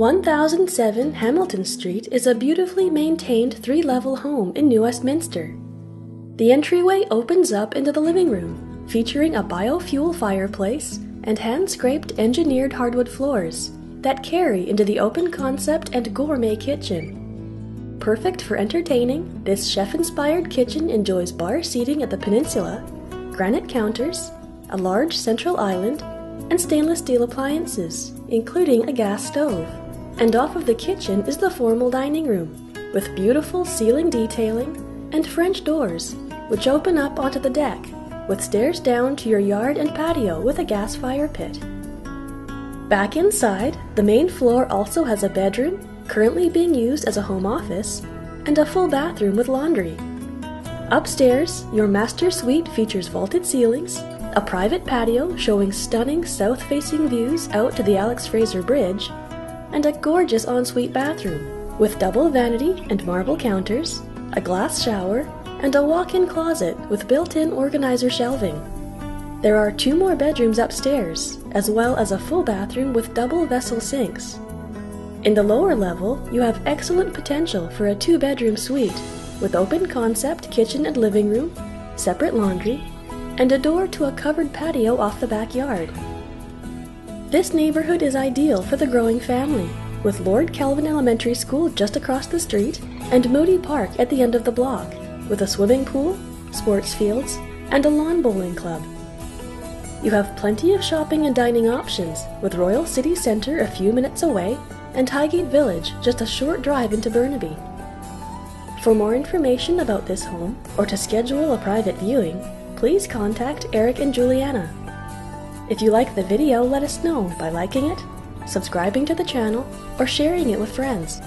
1007 Hamilton Street is a beautifully maintained three-level home in New Westminster. The entryway opens up into the living room, featuring a biofuel fireplace and hand-scraped engineered hardwood floors that carry into the open-concept and gourmet kitchen. Perfect for entertaining, this chef-inspired kitchen enjoys bar seating at the peninsula, granite counters, a large central island, and stainless steel appliances, including a gas stove. And off of the kitchen is the formal dining room, with beautiful ceiling detailing and French doors, which open up onto the deck, with stairs down to your yard and patio with a gas fire pit. Back inside, the main floor also has a bedroom, currently being used as a home office, and a full bathroom with laundry. Upstairs, your master suite features vaulted ceilings, a private patio showing stunning south-facing views out to the Alex Fraser Bridge, and a gorgeous ensuite bathroom with double vanity and marble counters, a glass shower, and a walk-in closet with built-in organizer shelving. There are 2 more bedrooms upstairs, as well as a full bathroom with double vessel sinks. In the lower level, you have excellent potential for a 2-bedroom suite with open-concept kitchen and living room, separate laundry, and a door to a covered patio off the backyard. This neighborhood is ideal for the growing family, with Lord Kelvin Elementary School just across the street and Moody Park at the end of the block, with a swimming pool, sports fields, and a lawn bowling club. You have plenty of shopping and dining options, with Royal City Centre a few minutes away and Highgate Village just a short drive into Burnaby. For more information about this home, or to schedule a private viewing, please contact Eric and Juliana. If you like the video, let us know by liking it, subscribing to the channel, or sharing it with friends.